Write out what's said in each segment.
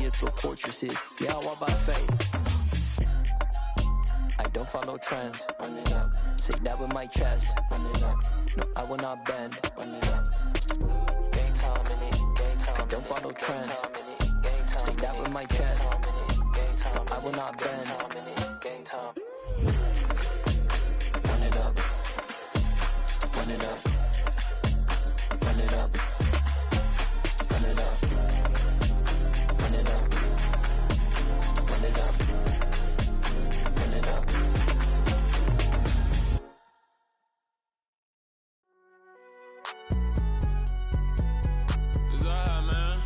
spiritual fortresses. Yeah, I walk by faith. I don't follow trends. Run it up. Say that with my chest. Run it up. No, I will not bend. Run it up. Game time in it. Game time. I don't follow trends. Say that with my chest. No, I will not bend. Game time. Run it up. Run it up. Run it up. Run it up. Run it up. Run it up. Run it up. It's alright, man.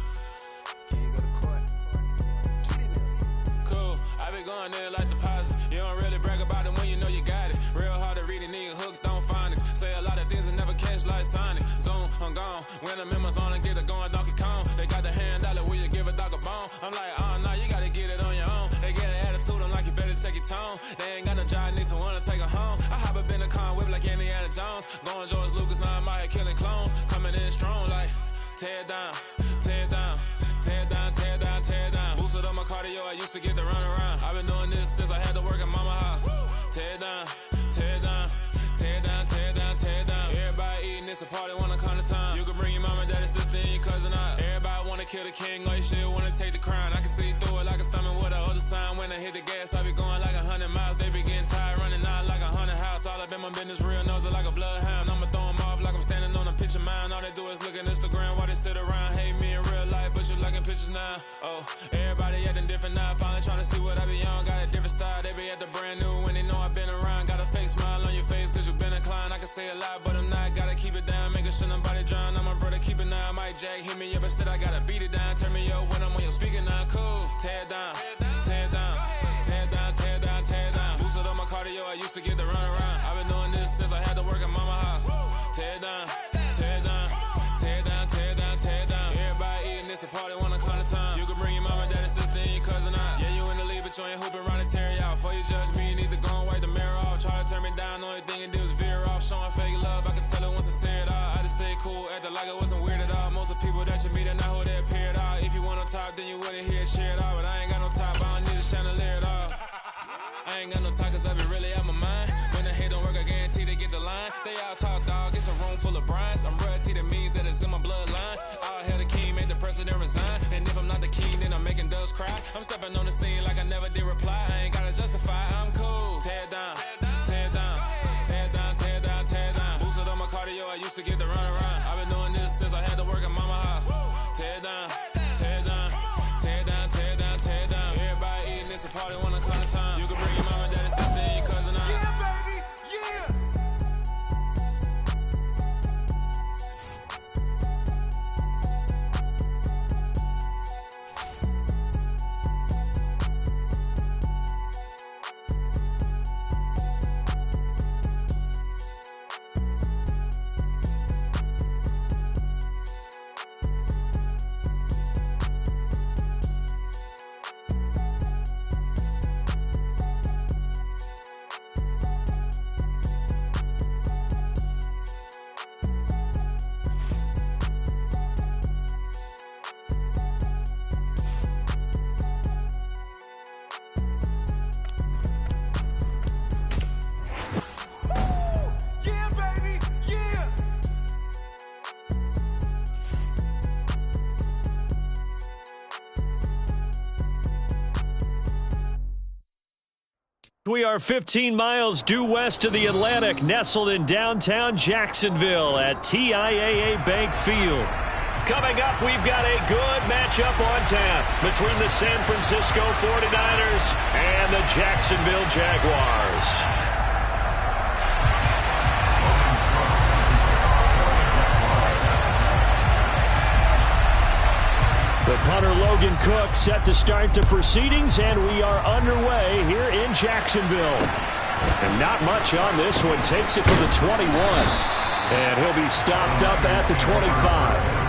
Cool. I be going there like deposit. You don't really brag about it when you know you got it. Real hard to read a nigga hooked on phonics. Say a lot of things and never catch like Sonic. Zoom, I'm gone. When the members on and get it going Donkey Kong. They got the hand dollar, will you give a dog a bone? I'm like, oh no, you gotta get it on your own. They get an attitude, I'm like, you better check your tone. They ain't got no job, need someone to take her home. I hop up in the car, whip like Indiana Jones. Going George Lucas, now I'm out here killing clones. Coming in strong like, tear down, tear down. Tear down, tear down, tear down. Boosted up my cardio, I used to get to run around. I've been doing this since I had to work at mama house. Tear down, tear down, tear down, tear down, tear down. Everybody eating, it's a party, wanna come to time. You can bring your mama, daddy, sister, and your cousin out. Everybody wanna kill the king, or you shit wanna take the crown. I can see through it like a stomach with a other sign. When I hit the gas, I be going like 100 miles. They be getting tired, running out like 100 house. All up in my business, real nose it like a bloodhound. I'ma throw them off like I'm standing on a picture mound. All they do is look at Instagram while they sit around. Hate me in real life, but you liking pictures now. Oh, everybody acting different now. Finally trying to see what I be on. Got a different style, they be at the brand new when they know I've been around. Got a fake smile on your face cause you been inclined. I can say a lot, but I'm not. Gotta keep it down, making sure nobody drown. I'm my brother, keep it now. Mike Jack hit me up and said I gotta beat it down. Turn me up when I'm on your speaker now. Cool, tear down, tear down, tear down, tear down, tear down. Boosted up my cardio, I used to get to run around. I've been doing this since I had to work at mama house. Tear down, tear down, tear down, tear down, tear down. Everybody eating, it's a party, wanna come to time. You can bring your mama, daddy, sister, and your cousin out. Yeah, you in the league, but you ain't hooping around and tear you out. Before you judge me, you need to go and wipe the mirror off. Try to turn me down, only thing you do is veer off. Showing fake love, I can tell it once I say it all. I just stay cool, acting like I wasn't weird at all. Most of the people that you meet are not who they appear at all. If you want on top, then you wouldn't hear it cheer at all. But I ain't got no top, I don't need a chandelier at all. I ain't got no time cause I be really out my mind. When the head don't work, I guarantee they get the line. They all talk dog, it's a room full of brinds. I'm royalty, that means that it's in my bloodline. All hell the king, made the president resign. And if I'm not the king, then I'm making doves cry. I'm stepping on the scene like I never did reply. I ain't gotta justify, I'm cool. Tear down, tear down, tear down, tear down, tear down. Boosted up my cardio, I used to get to run around. I've been doing this since I had to work at mama house. Tear down, tear down, tear down, tear down, tear down. Everybody eating, it's a party, wanna come to time. You can bring your mama, daddy, sister, and your cousin out. Yeah, baby, yeah. We are 15 miles due west of the Atlantic, nestled in downtown Jacksonville at TIAA Bank Field. Coming up, we've got a good matchup on tap between the San Francisco 49ers and the Jacksonville Jaguars. The punter Logan Cook set to start the proceedings, and we are underway here in Jacksonville. And not much on this one. Takes it for the 21. And he'll be stopped up at the 25.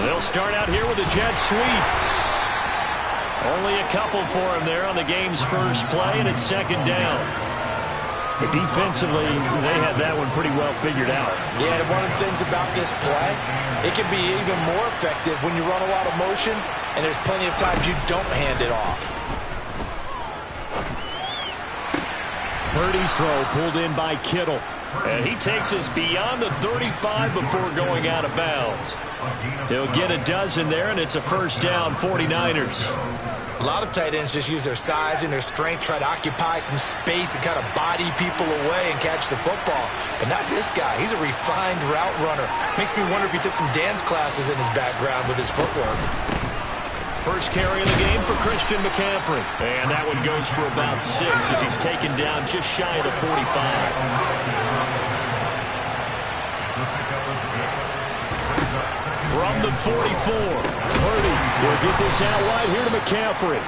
They'll start out here with a jet sweep. Only a couple for him there on the game's first play, and it's second down. But defensively, they had that one pretty well figured out. Yeah, and one of the things about this play, it can be even more effective when you run a lot of motion, and there's plenty of times you don't hand it off. Purdy's throw pulled in by Kittle. And he takes us beyond the 35 before going out of bounds. He'll get a dozen there, and it's a first down, 49ers. A lot of tight ends just use their size and their strength, try to occupy some space and kind of body people away and catch the football. But not this guy. He's a refined route runner. Makes me wonder if he took some dance classes in his background with his footwork. First carry of the game for Christian McCaffrey. And that one goes for about 6 as he's taken down just shy of the 45. From the 44, Purdy will get this out wide here to McCaffrey.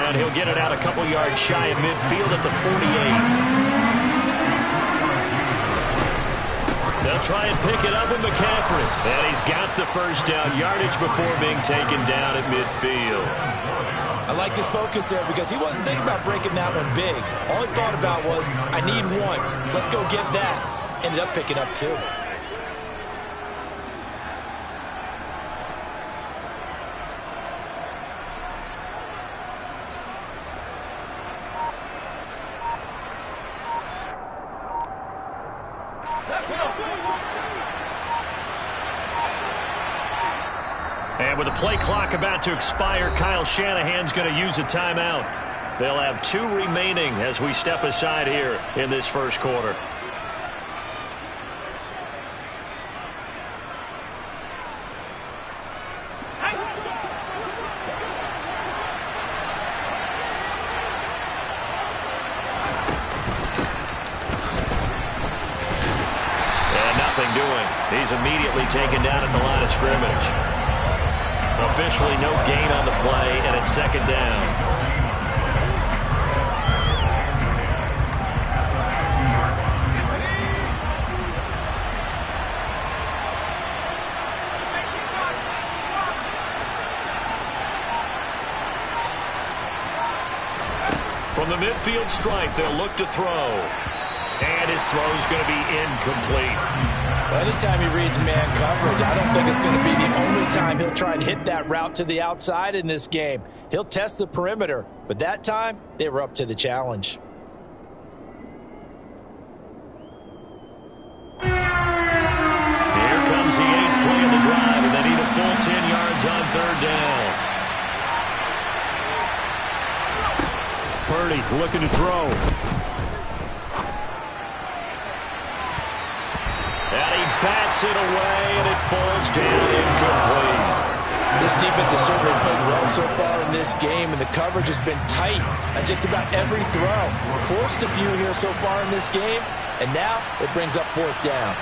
And he'll get it out a couple yards shy of midfield at the 48. They'll try and pick it up with McCaffrey. And he's got the first down yardage before being taken down at midfield. I like his focus there because he wasn't thinking about breaking that one big. All he thought about was, I need one. Let's go get that. Ended up picking up 2. And with the play clock about to expire, Kyle Shanahan's going to use a timeout. They'll have 2 remaining as we step aside here in this first quarter. And nothing doing. He's immediately taken down at the line of scrimmage. Officially no gain on the play, and it's second down. From the midfield stripe, they'll look to throw. And his throw is going to be incomplete. Anytime he reads man coverage, I don't think it's going to be the only time he'll try and hit that route to the outside in this game. He'll test the perimeter, but that time, they were up to the challenge. Here comes the 8th play of the drive, and they need a full 10 yards on third down. Purdy looking to throw. And he bats it away, and it falls down incomplete. This defense has certainly played well so far in this game, and the coverage has been tight on just about every throw. Forced a few here so far in this game, and now it brings up 4th down.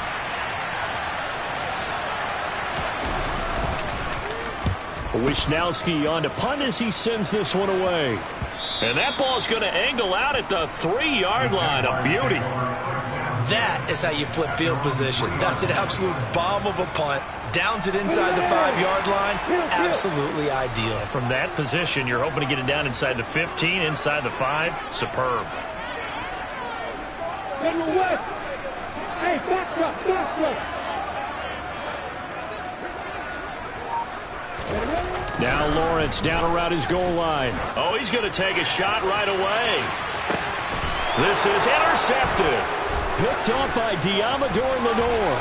Wisnowski on to punt as he sends this one away. And that ball's going to angle out at the 3-yard line. A beauty. That is how you flip field position. That's an absolute bomb of a punt. Downs it inside the 5-yard line. Absolutely ideal. From that position, you're hoping to get it down inside the 15, inside the 5. Superb. Hey, back up. Now Lawrence down around his goal line. Oh, he's going to take a shot right away. This is intercepted. Picked off by Diamador Lenore.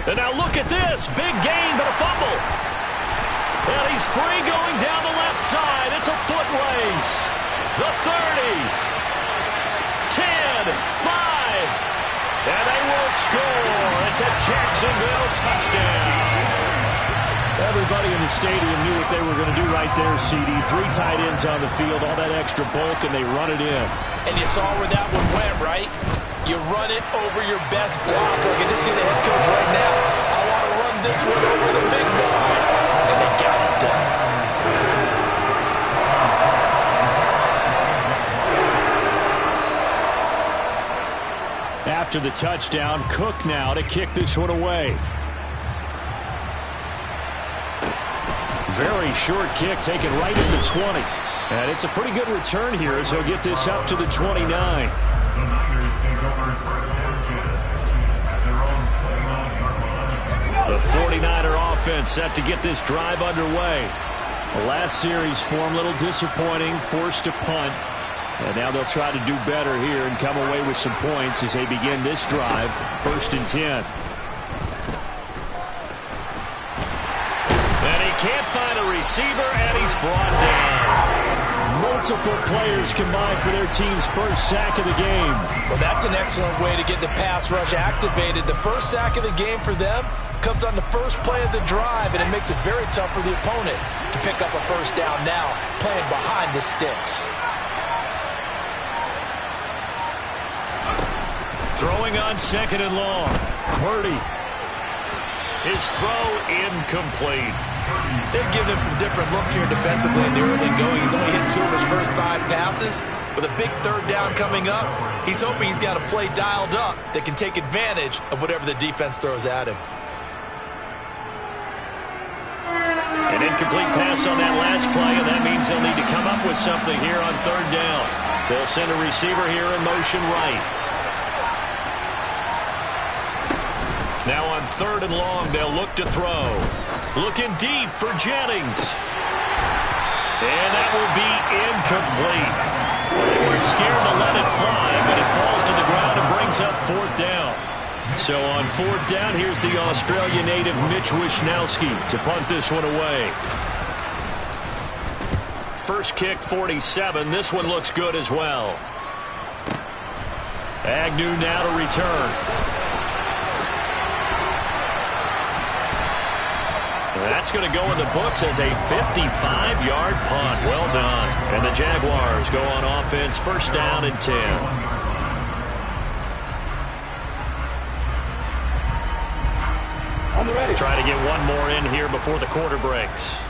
And now look at this. Big gain, but a fumble. And he's free going down the left side. It's a foot race. The 30. 10. 5. And they will score. It's a Jacksonville touchdown. Everybody in the stadium knew what they were going to do right there, CD. 3 tight ends on the field, all that extra bulk, and they run it in. And you saw where that one went, right? You run it over your best blocker. I can just see the head coach right now. I want to run this one over the big guy. And they got it done. After the touchdown, Cook now to kick this one away. Very short kick taken right at the 20. And it's a pretty good return here as he'll get this up to the 29. The 49er offense set to get this drive underway. The last series for him, a little disappointing, forced to punt. And now they'll try to do better here and come away with some points as they begin this drive, 1st and 10. And he can't find a receiver, and he's brought down. Multiple players combined for their team's first sack of the game. Well, that's an excellent way to get the pass rush activated. The first sack of the game for them comes on the first play of the drive, and it makes it very tough for the opponent to pick up a first down now, playing behind the sticks. Throwing on 2nd and long. Purdy. His throw incomplete. They've given him some different looks here defensively in the early going. He's only hit 2 of his first 5 passes. With a big 3rd down coming up, he's hoping he's got a play dialed up that can take advantage of whatever the defense throws at him. An incomplete pass on that last play, and that means they'll need to come up with something here on 3rd down. They'll send a receiver here in motion right. Now on 3rd and long, they'll look to throw. Looking deep for Jennings. And that will be incomplete. They weren't scared to let it fly, but it falls to the ground and brings up 4th down. So on 4th down, here's the Australia native Mitch Wishnowsky to punt this one away. First kick, 47. This one looks good as well. Agnew now to return. That's going to go in the books as a 55-yard punt. Well done. And the Jaguars go on offense, 1st down and 10. Try to get one more in here before the quarter breaks.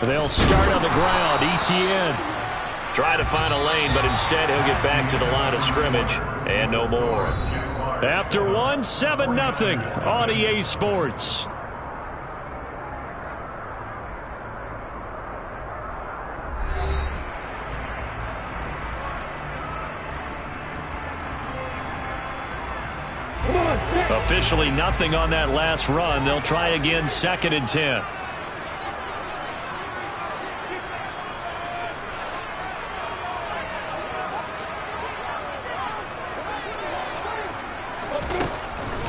They'll start on the ground. Etienne. Try to find a lane, but instead he'll get back to the line of scrimmage and no more. After one, 7-0 on EA Sports. Officially nothing on that last run. They'll try again, 2nd and 10.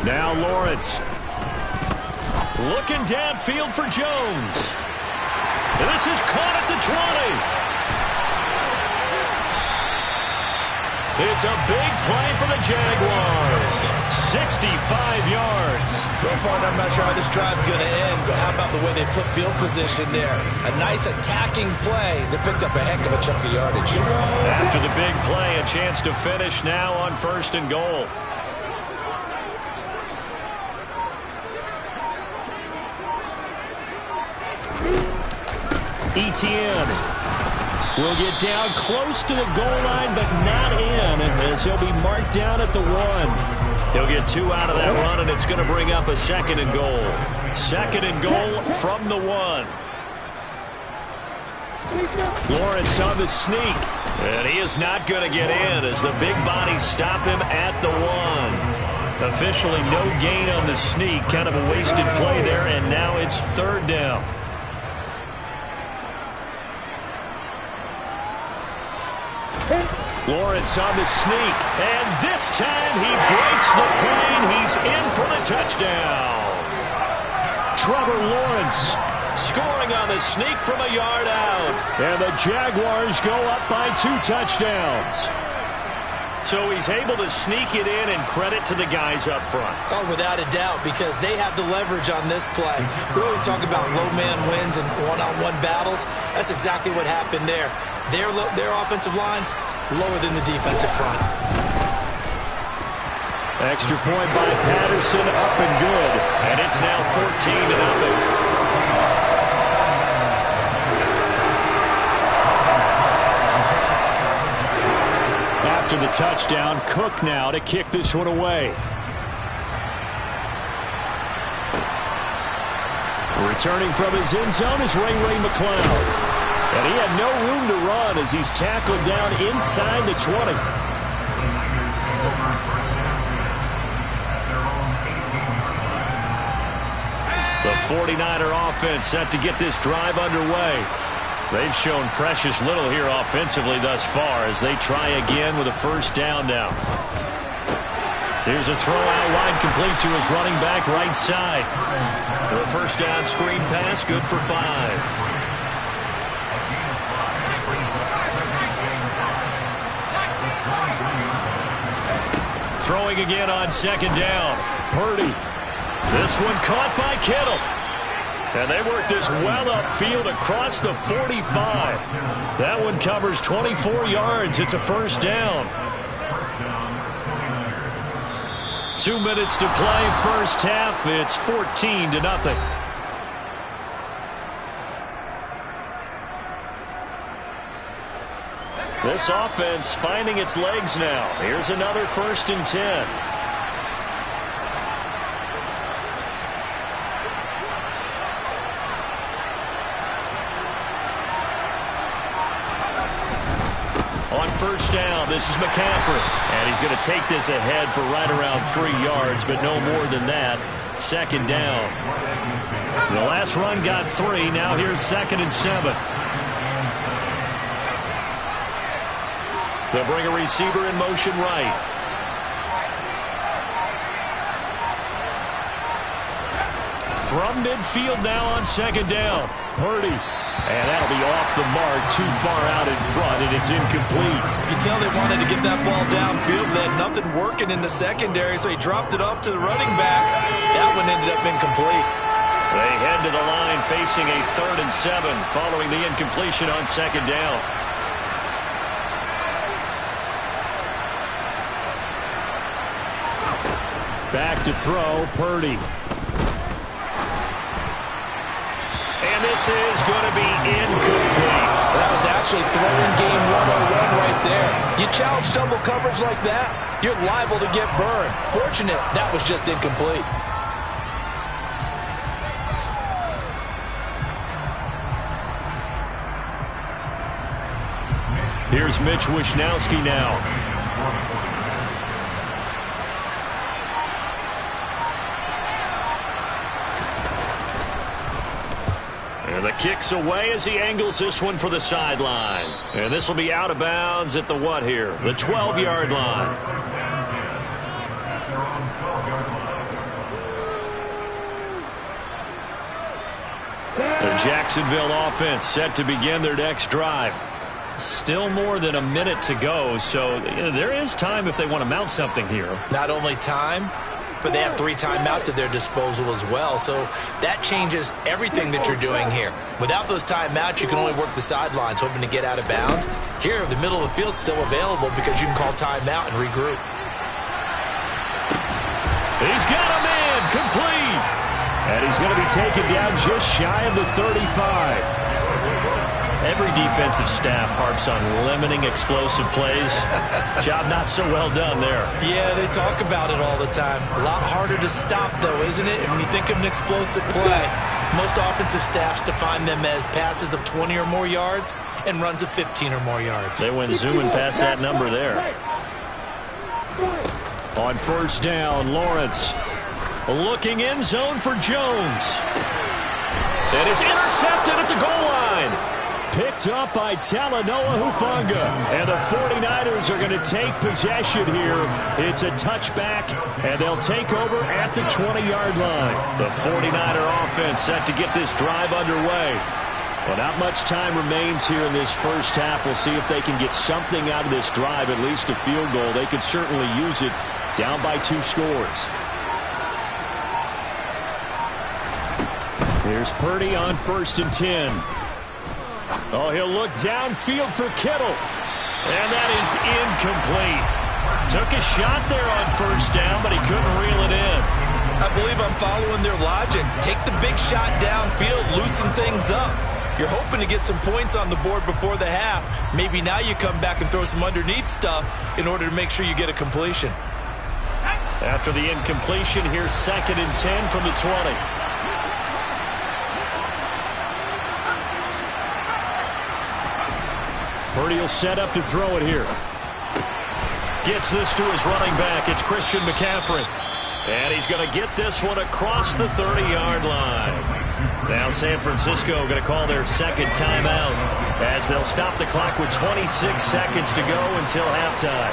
Now Lawrence. Looking downfield for Jones. This is caught at the 20. It's a big play for the Jaguars. 65 yards. Well, partner, I'm not sure how this drive's going to end, but how about the way they flip field position there? A nice attacking play that picked up a heck of a chunk of yardage. After the big play, a chance to finish now on 1st and goal. Etienne will get down close to the goal line, but not in, as he'll be marked down at the 1. He'll get 2 out of that run, and it's going to bring up a 2nd and goal. 2nd and goal from the 1. Lawrence on the sneak, and he is not going to get in as the big bodies stop him at the 1. Officially no gain on the sneak, kind of a wasted play there, and now it's 3rd down. Lawrence on the sneak, and this time he breaks the plane. He's in for the touchdown. Trevor Lawrence scoring on the sneak from a yard out. And the Jaguars go up by 2 touchdowns. So he's able to sneak it in, and credit to the guys up front. Oh, without a doubt, because they have the leverage on this play. We always talk about low man wins and one-on-one battles. That's exactly what happened there. Their offensive line lower than the defensive front. Extra point by Patterson, up and good. And it's now 14-0. after the touchdown. Cook now to kick this one away. Returning from his end zone is Ray McCloud. And he had no room to run as he's tackled down inside the 20. The 49er offense set to get this drive underway. They've shown precious little here offensively thus far as they try again with a first down now. Here's a throw out wide, complete to his running back right side. The first down screen pass, good for 5. Throwing again on second down. Purdy. This one caught by Kittle. And they work this well upfield across the 45. That one covers 24 yards. It's a first down. 2 minutes to play first half. It's 14-0. This offense finding its legs now. Here's another 1st and 10. On first down, this is McCaffrey. And he's going to take this ahead for right around 3 yards, but no more than that. Second down. The last run got 3. Now here's 2nd and 7. They'll bring a receiver in motion right. From midfield now on second down. Purdy. And that'll be off the mark, too far out in front, and it's incomplete. You can tell they wanted to get that ball downfield. They had nothing working in the secondary, so he dropped it off to the running back. That one ended up incomplete. They head to the line facing a 3rd and 7 following the incompletion on second down. Back to throw, Purdy. And this is going to be incomplete. That was actually throwing game 101 right there. You challenge double coverage like that, you're liable to get burned. Fortunate that was just incomplete. Here's Mitch Wishnowski now. And the kick's away as he angles this one for the sideline. And this will be out of bounds at the what here? The 12-yard line. The Jacksonville offense set to begin their next drive. Still more than a minute to go, so there is time if they want to mount something here. Not only time, but they have 3 timeouts at their disposal as well, so that changes everything that you're doing here. Without those timeouts, you can only work the sidelines, hoping to get out of bounds. Here, the middle of the field's still available because you can call timeout and regroup. He's got a man, complete. And he's going to be taken down just shy of the 35. Every defensive staff harps on limiting explosive plays. Job not so well done there. Yeah, they talk about it all the time. A lot harder to stop, though, isn't it? And when you think of an explosive play, most offensive staffs define them as passes of 20 or more yards and runs of 15 or more yards. They went zooming past that number there. On first down, Lawrence looking end zone for Jones. It is intercepted at the goal line. Picked up by Talanoa Hufanga. And the 49ers are going to take possession here. It's a touchback, and they'll take over at the 20-yard line. The 49er offense set to get this drive underway. Well, not much time remains here in this first half. We'll see if they can get something out of this drive, at least a field goal. They could certainly use it down by 2 scores. Here's Purdy on 1st and 10. Oh, he'll look downfield for Kittle. And that is incomplete. Took a shot there on first down, but he couldn't reel it in. I believe I'm following their logic. Take the big shot downfield, loosen things up. You're hoping to get some points on the board before the half. Maybe now you come back and throw some underneath stuff in order to make sure you get a completion. After the incompletion, here's 2nd and 10 from the 20. Purdy will set up to throw it here. Gets this to his running back. It's Christian McCaffrey. And he's going to get this one across the 30-yard line. Now San Francisco going to call their 2nd timeout as they'll stop the clock with 26 seconds to go until halftime.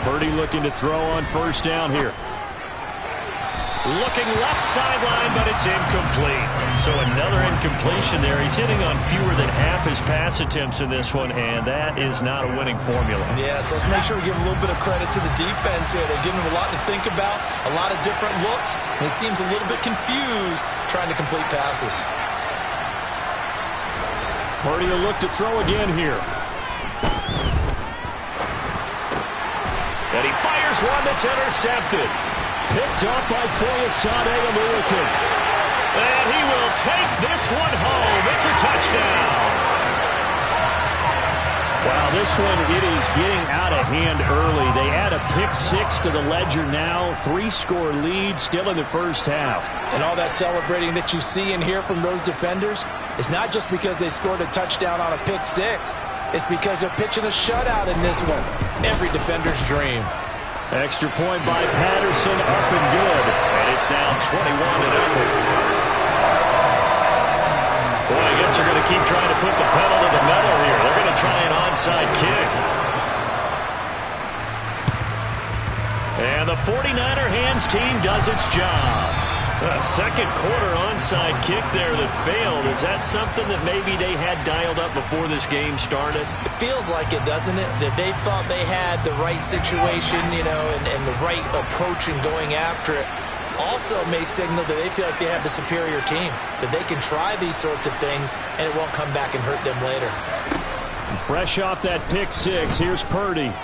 Purdy looking to throw on 1st down here. Looking left sideline, but it's incomplete. So another incompletion there. He's hitting on fewer than half his pass attempts in this one, and that is not a winning formula. Yeah, so let's make sure we give a little bit of credit to the defense here. They're giving him a lot to think about, a lot of different looks, and he seems a little bit confused trying to complete passes. Purdy will look to throw again here. And he fires one that's intercepted. Picked up by Foyesade American. And he will take this one home. It's a touchdown. Wow, this one, it is getting out of hand early. They add a pick 6 to the ledger now. 3-score lead still in the 1st half. And all that celebrating that you see and hear from those defenders is not just because they scored a touchdown on a pick 6. It's because they're pitching a shutout in this one. Every defender's dream. Extra point by Patterson, up and good. And it's now 21-0. Boy, I guess they're going to keep trying to put the pedal to the metal here. They're going to try an onside kick. And the 49er hands team does its job. A 2nd quarter onside kick there that failed. Is that something that maybe they had dialed up before this game started? It feels like it, doesn't it? That they thought they had the right situation, you know, and the right approach in going after it. Also may signal that they feel like they have the superior team, that they can try these sorts of things and it won't come back and hurt them later. And fresh off that pick 6, here's Purdy.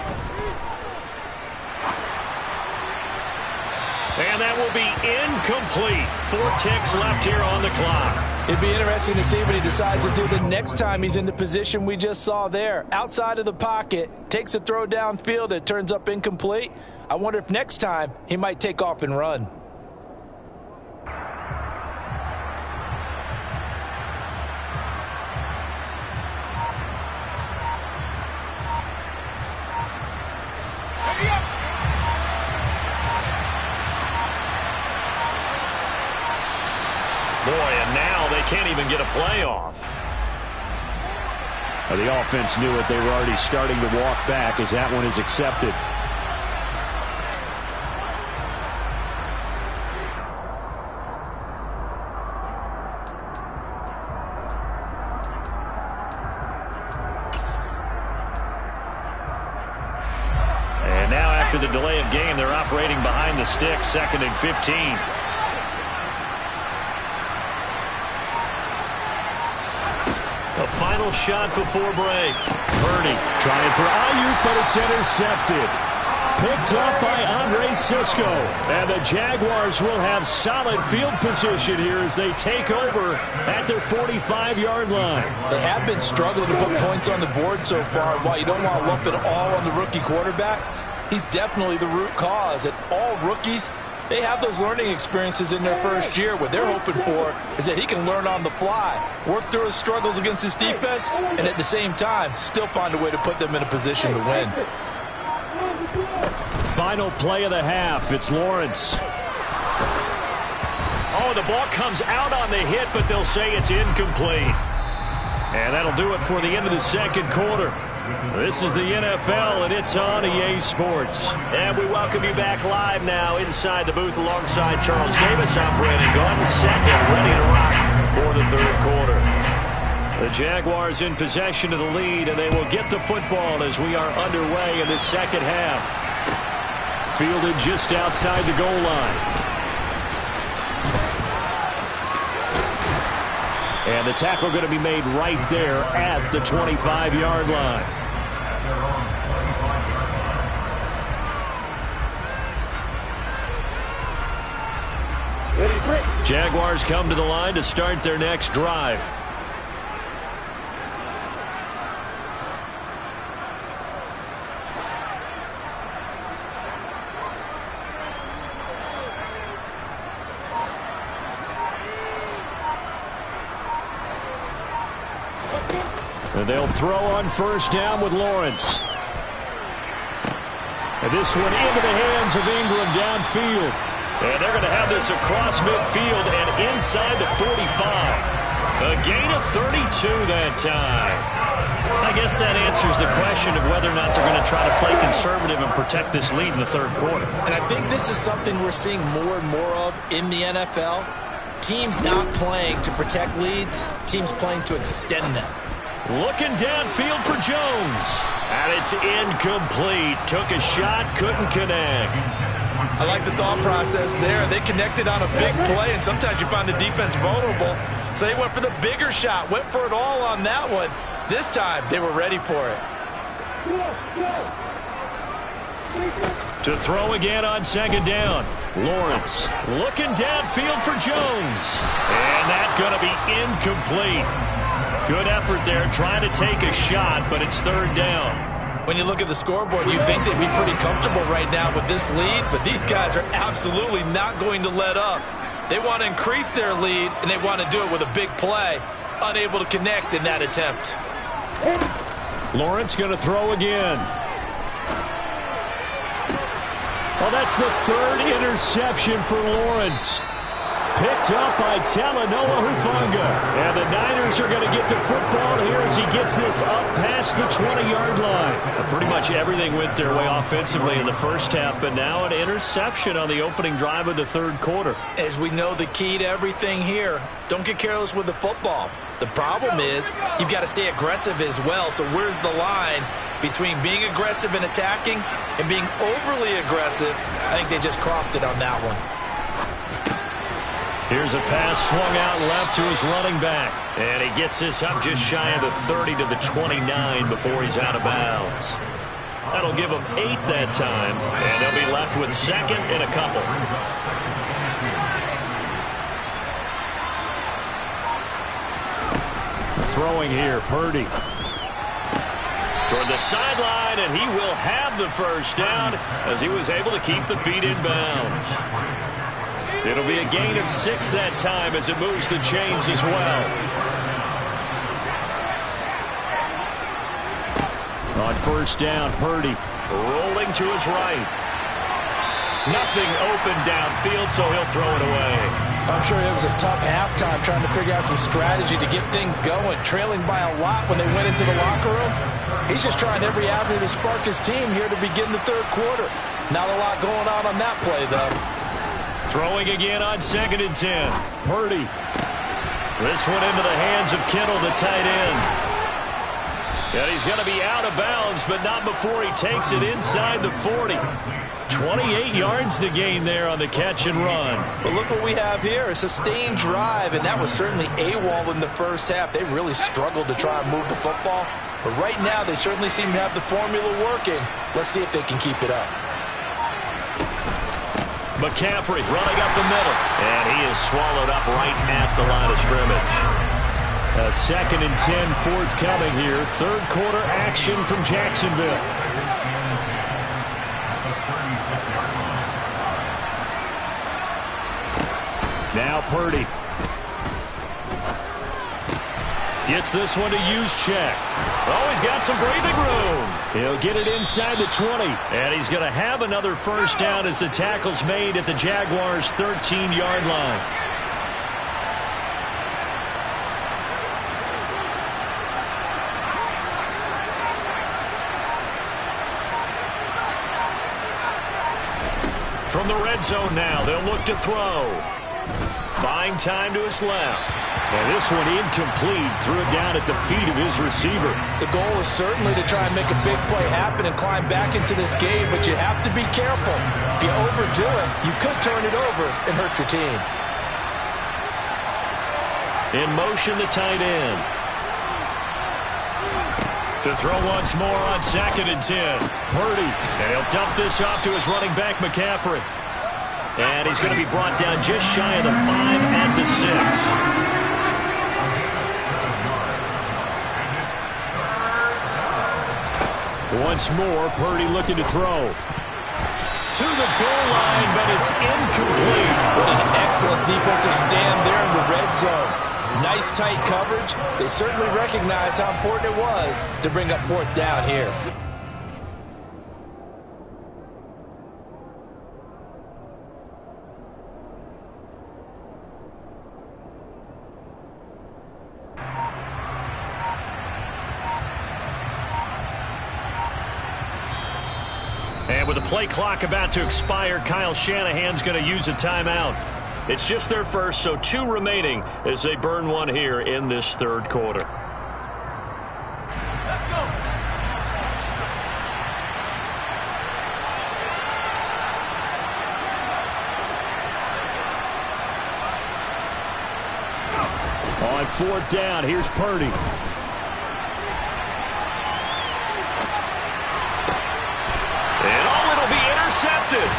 And that will be incomplete. 4 ticks left here on the clock. It'd be interesting to see what he decides to do the next time he's in the position we just saw there. Outside of the pocket, takes a throw downfield, it turns up incomplete. I wonder if next time he might take off and run. Boy, and now they can't even get a playoff. The offense knew it. They were already starting to walk back as that one is accepted. And now after the delay of game, they're operating behind the sticks, 2nd and 15. The final shot before break. Purdy trying for Ayuk, but it's intercepted. Picked up by Andre Sisco. And the Jaguars will have solid field position here as they take over at their 45-yard line. They have been struggling to put points on the board so far. While you don't want to lump it all on the rookie quarterback, he's definitely the root cause. And all rookies, they have those learning experiences in their first year. What they're hoping for is that he can learn on the fly, work through his struggles against his defense, and at the same time, still find a way to put them in a position to win. Final play of the half. It's Lawrence. Oh, the ball comes out on the hit, but they'll say it's incomplete. And that'll do it for the end of the 2nd quarter. This is the NFL, and it's on EA Sports. And we welcome you back live now inside the booth alongside Charles Davis. I'm Brandon Gordon, set and ready to rock for the 3rd quarter. The Jaguars in possession of the lead, and they will get the football as we are underway in the 2nd half. Fielded just outside the goal line. And the tackle going to be made right there at the 25-yard line. Jaguars come to the line to start their next drive. And they'll throw on first down with Lawrence. And this one into the hands of Ingram downfield. And they're going to have this across midfield and inside the 45. A gain of 32 that time. I guess that answers the question of whether or not they're going to try to play conservative and protect this lead in the third quarter. And I think this is something we're seeing more and more of in the NFL. Teams not playing to protect leads, teams playing to extend them. Looking downfield for Jones. And it's incomplete. Took a shot, couldn't connect. I like the thought process there. They connected on a big play, and sometimes you find the defense vulnerable. So they went for the bigger shot, went for it all on that one. This time, they were ready for it. To throw again on second down. Lawrence looking downfield for Jones. And that's going to be incomplete. Good effort there, trying to take a shot, but it's third down. When you look at the scoreboard, you'd think they'd be pretty comfortable right now with this lead, but these guys are absolutely not going to let up. They want to increase their lead, and they want to do it with a big play. Unable to connect in that attempt. Lawrence going to throw again. Well, that's the third interception for Lawrence. Picked up by Talanoa Hufanga. And the Niners are going to get the football here as he gets this up past the 20-yard line. Pretty much everything went their way offensively in the first half, but now an interception on the opening drive of the third quarter. As we know, the key to everything here, don't get careless with the football. The problem is you've got to stay aggressive as well. So where's the line between being aggressive and attacking and being overly aggressive? I think they just crossed it on that one. Here's a pass swung out left to his running back. And he gets this up just shy of the 30 to the 29 before he's out of bounds. That'll give him 8 that time. And they'll be left with second and a couple. Throwing here, Purdy. Toward the sideline, and he will have the first down as he was able to keep the feet in bounds. It'll be a gain of 6 that time as it moves the chains as well. On first down, Purdy rolling to his right. Nothing open downfield, so he'll throw it away. I'm sure it was a tough halftime trying to figure out some strategy to get things going, trailing by a lot when they went into the locker room. He's just trying every avenue to spark his team here to begin the third quarter. Not a lot going on that play, though. Throwing again on 2nd and 10. Purdy. This one into the hands of Kittle, the tight end. And he's going to be out of bounds, but not before he takes it inside the 40. 28 yards the gain there on the catch and run. But look what we have here, a sustained drive, and that was certainly AWOL in the first half. They really struggled to try and move the football. But right now, they certainly seem to have the formula working. Let's see if they can keep it up. McCaffrey running up the middle. And he is swallowed up right at the line of scrimmage. A 2nd and 10 forthcoming here. Third quarter action from Jacksonville. Now Purdy. Gets this one to Juszczyk. Oh, he's got some breathing room. He'll get it inside the 20. And he's going to have another first down as the tackle's made at the Jaguars' 13-yard line. From the red zone now, they'll look to throw. Buying time to his left. And this one incomplete. Threw it down at the feet of his receiver. The goal is certainly to try and make a big play happen and climb back into this game, but you have to be careful. If you overdo it, you could turn it over and hurt your team. In motion, the tight end. To throw once more on 2nd and 10. Purdy. And he'll dump this off to his running back, McCaffrey. And he's going to be brought down just shy of the 5 at the 6. Once more, Purdy looking to throw. To the goal line, but it's incomplete. What an excellent defensive stand there in the red zone. Nice tight coverage. They certainly recognized how important it was to bring up 4th down here. And with the play clock about to expire, Kyle Shanahan's going to use a timeout. It's just their first, so 2 remaining as they burn one here in this 3rd quarter. Let's go. On 4th down, here's Purdy. Intercepted.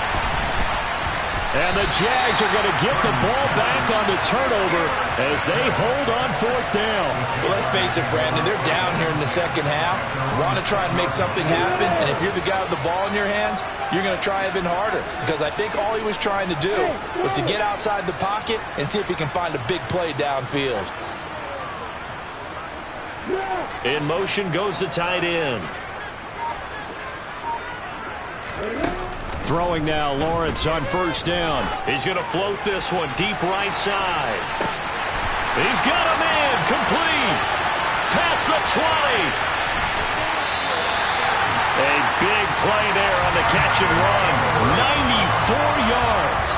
And the Jags are going to get the ball back on the turnover as they hold on 4th down. Well, let's face it, Brandon, they're down here in the second half. Want to try and make something happen, and if you're the guy with the ball in your hands, you're going to try even harder, because I think all he was trying to do was to get outside the pocket and see if he can find a big play downfield. In motion goes the tight end. Throwing now, Lawrence on 1st down. He's going to float this one deep right side. He's got him in, complete. Past the 20. A big play there on the catch and run. 94 yards.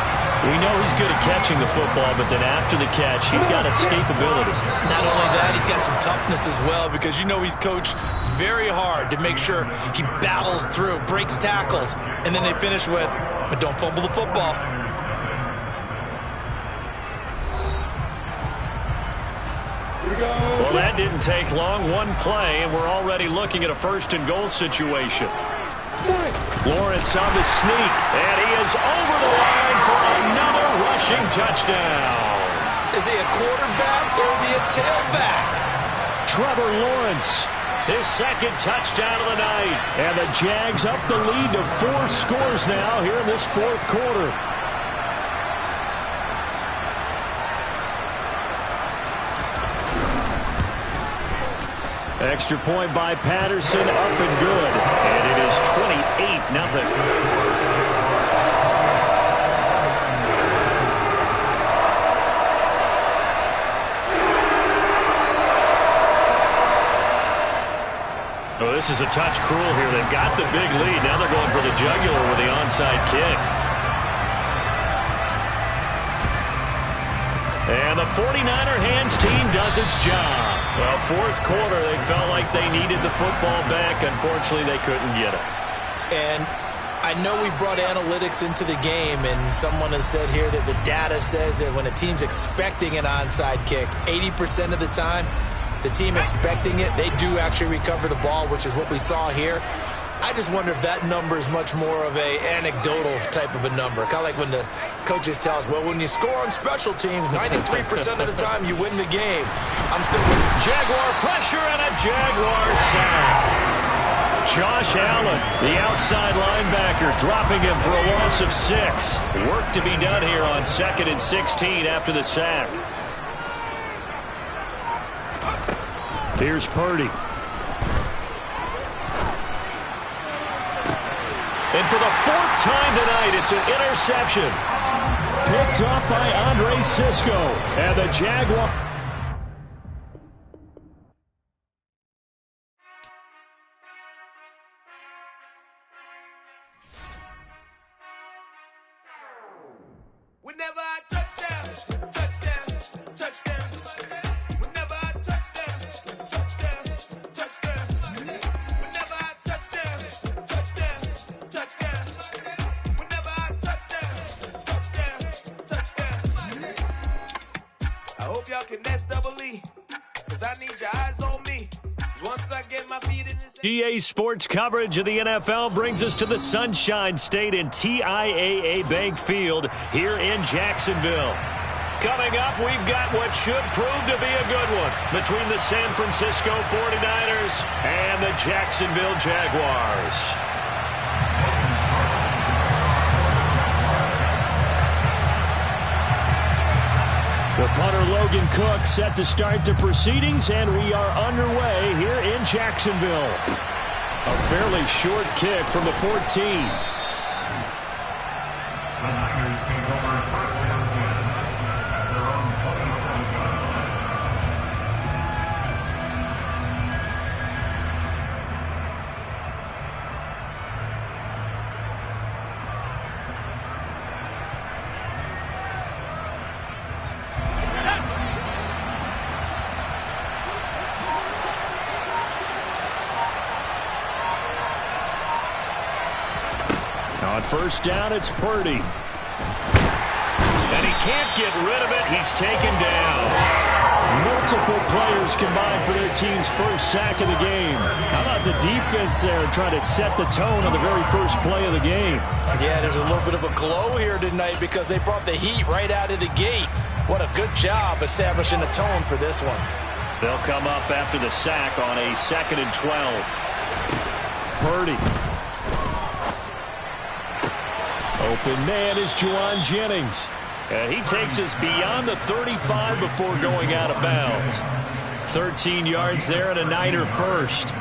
We know he's good at catching the football, but then after the catch, he's got escapability. Not only that, he's got some toughness as well, because you know he's coached very hard to make sure he battles through, breaks tackles, and then they finish with, but don't fumble the football. Well, that didn't take long. One play, and we're already looking at a 1st and goal situation. Lawrence on the sneak, and he is over the line for another rushing touchdown. Is he a quarterback or is he a tailback? Trevor Lawrence, his 2nd touchdown of the night. And the Jags up the lead to 4 scores now here in this 4th quarter. Extra point by Patterson, up and good. And it is 28-0. Oh, this is a touch cruel here. They've got the big lead. Now they're going for the jugular with the onside kick. And the 49er hands team does its job. Well, 4th quarter, they felt like they needed the football back. Unfortunately, they couldn't get it. And I know we brought analytics into the game, and someone has said here that the data says that when a team's expecting an onside kick, 80% of the time, the team expecting it, they do actually recover the ball, which is what we saw here. I just wonder if that number is much more of a anecdotal type of a number. Kind of like when the coaches tell us, well, when you score on special teams, 93% of the time you win the game. I'm still with Jaguar pressure and a Jaguar sack. Josh Allen, the outside linebacker, dropping him for a loss of 6. Work to be done here on 2nd and 16 after the sack. Here's Purdy. And for the 4th time tonight, it's an interception. Picked up by Andre Cisco. And the Jaguar. Whenever I touchdown, touchdown, touchdown. Whenever I touchdown, touchdown, touchdown. Whenever I touchdown, touchdown, touchdown. Whenever I touchdown, touchdown, touchdown. I hope y'all can nest double E, 'cause I need your eyes on me. Once I get my feet in this. GA Sports coverage of the NFL brings us to the Sunshine State in TIAA Bank Field here in Jacksonville. Coming up, we've got what should prove to be a good one between the San Francisco 49ers and the Jacksonville Jaguars. The punter Logan Cook set to start the proceedings, and we are underway here in Jacksonville. A fairly short kick from the 14. On first down, it's Purdy. And he can't get rid of it. He's taken down. Multiple players combined for their team's first sack of the game. How about the defense there trying to set the tone on the very first play of the game? Yeah, there's a little bit of a glow here tonight because they brought the heat right out of the gate. What a good job establishing a tone for this one. They'll come up after the sack on a 2nd and 12. Purdy. Open man is Juwan Jennings. And he takes us beyond the 35 before going out of bounds. 13 yards there and a Niner first.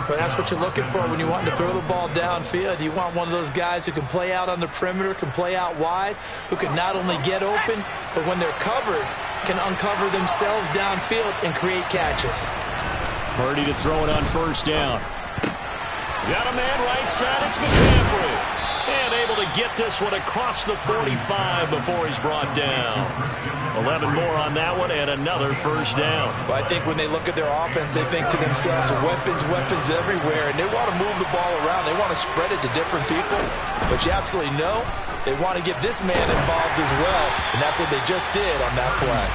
But that's what you're looking for when you want to throw the ball downfield. You want one of those guys who can play out on the perimeter, can play out wide, who can not only get open, but when they're covered, can uncover themselves downfield and create catches. Purdy to throw it on first down. Got a man right side. It's McCaffrey. And able to get this one across the 45 before he's brought down. 11 more on that one and another first down. Well, I think when they look at their offense, they think to themselves, weapons everywhere, and they want to move the ball around. They want to spread it to different people. But you absolutely know they want to get this man involved as well, and that's what they just did on that play.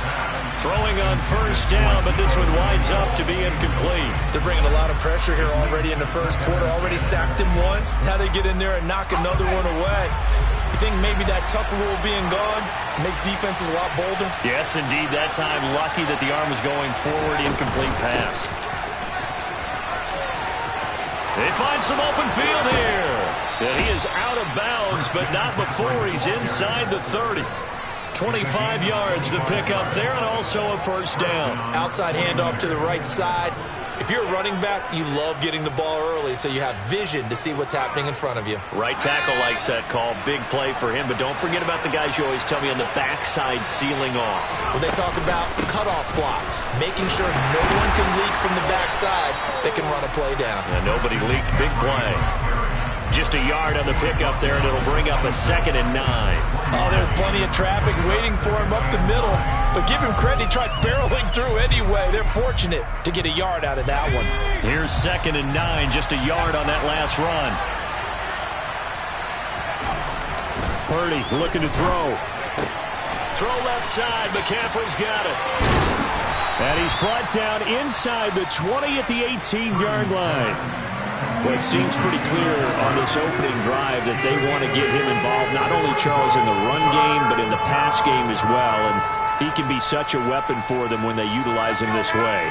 Throwing on first down, but this one winds up to be incomplete. They're bringing a lot of pressure here already in the first quarter. Already sacked him once. Now they get in there and knock another one away. You think maybe that Tucker rule being gone makes defenses a lot bolder? Yes, indeed. That time, lucky that the arm was going forward. Incomplete pass. They find some open field here. And he is out of bounds, but not before he's inside the 30. 25 yards the pickup there, and also a first down. Outside handoff to the right side. If you're a running back, you love getting the ball early so you have vision to see what's happening in front of you. Right tackle likes that call. Big play for him, but don't forget about the guys you always tell me on the backside sealing off. Well, they talk about cutoff blocks, making sure no one can leak from the backside that can run a play down. And nobody leaked. Big play. Just a yard on the pickup there, and it'll bring up a 2nd and 9. Oh, there's plenty of traffic waiting for him up the middle. But give him credit, he tried barreling through anyway. They're fortunate to get a yard out of that one. Here's 2nd and 9, just a yard on that last run. Purdy looking to throw. Throw left side, McCaffrey's got it. And he's brought down inside the 20 at the 18-yard line. Well, it seems pretty clear on this opening drive that they want to get him involved, not only, Charles, in the run game, but in the pass game as well. And he can be such a weapon for them when they utilize him this way.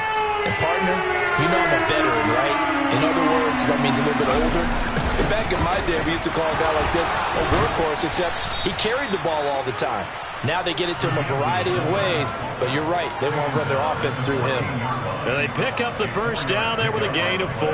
And, partner, you know I'm a veteran, right? In other words, that means a little bit older. Back in my day, we used to call a guy like this a workhorse, except he carried the ball all the time. Now they get it to him a variety of ways, but you're right. They want to run their offense through him. And they pick up the first down there with a gain of 4.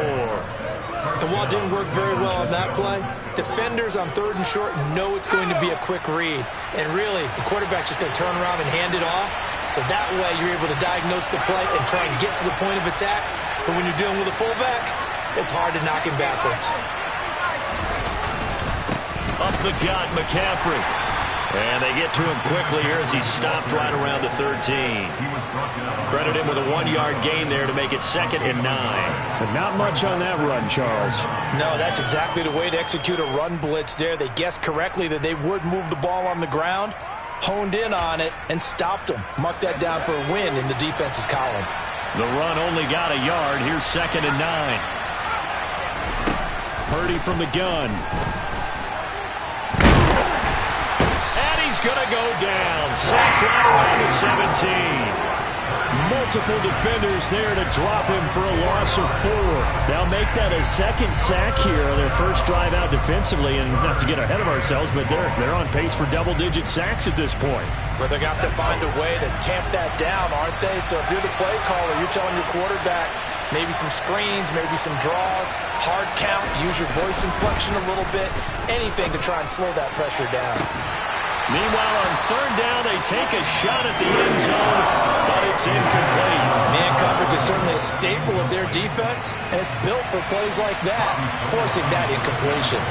And while it didn't work very well on that play, defenders on 3rd and short know it's going to be a quick read. And really, the quarterback's just going to turn around and hand it off. So that way, you're able to diagnose the play and try and get to the point of attack. But when you're dealing with a fullback, it's hard to knock him backwards. Up the gut, McCaffrey. And they get to him quickly here as he stopped right around the 13. Credit him with a 1-yard gain there to make it 2nd and 9. But not much on that run, Charles. No, that's exactly the way to execute a run blitz there. They guessed correctly that they would move the ball on the ground, honed in on it, and stopped them. Mark that down for a win in the defense's column. The run only got a yard. Here's 2nd and 9. Purdy from the gun. And he's going to go down. Sacked right around the 17. Multiple defenders there to drop him for a loss of 4. They'll make that a second sack here on their first drive out defensively. And not to get ahead of ourselves, but they're on pace for double-digit sacks at this point. But they're going to have to find a way to tamp that down, aren't they? So if you're the play caller, you're telling your quarterback maybe some screens, maybe some draws, hard count, use your voice inflection a little bit, anything to try and slow that pressure down. Meanwhile, on 3rd down, they take a shot at the end zone, but it's incomplete. Man coverage is certainly a staple of their defense, and it's built for plays like that, forcing that incompletion.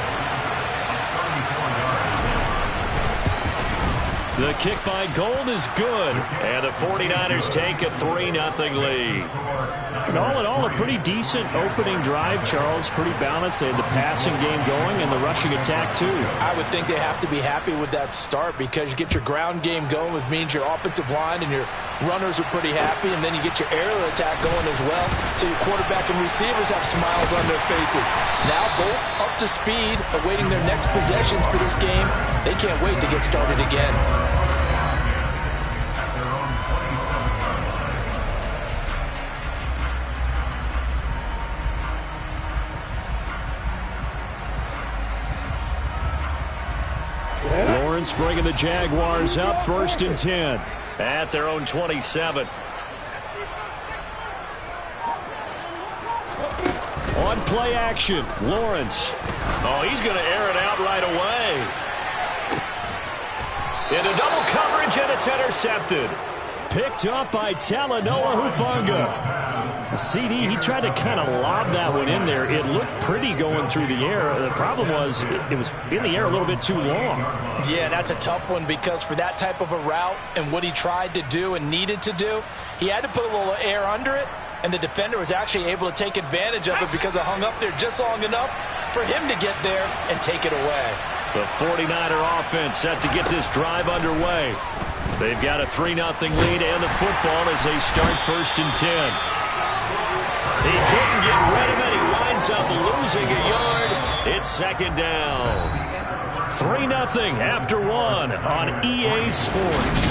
The kick by Gold is good, and the 49ers take a 3-0 lead. And all in all, a pretty decent opening drive, Charles. Pretty balanced. They had the passing game going and the rushing attack, too. I would think they have to be happy with that start because you get your ground game going, which means your offensive line and your runners are pretty happy, and then you get your aerial attack going as well, so your quarterback and receivers have smiles on their faces. Now both up to speed, awaiting their next possessions for this game. They can't wait to get started again. Lawrence bringing the Jaguars up, 1st and 10 at their own 27. On play action, Lawrence. Oh, he's going to air it out right away. Into double coverage, and it's intercepted. Picked up by Talanoa Hufanga. A CD, he tried to kind of lob that one in there. It looked pretty going through the air. The problem was it was in the air a little bit too long. Yeah, that's a tough one because for that type of a route and what he tried to do and needed to do, he had to put a little air under it, and the defender was actually able to take advantage of it because it hung up there just long enough for him to get there and take it away. The 49er offense set to get this drive underway. They've got a 3-0 lead and the football as they start 1st and 10. He couldn't get rid of it. He winds up losing a yard. It's 2nd down. 3-0 after 1 on EA Sports.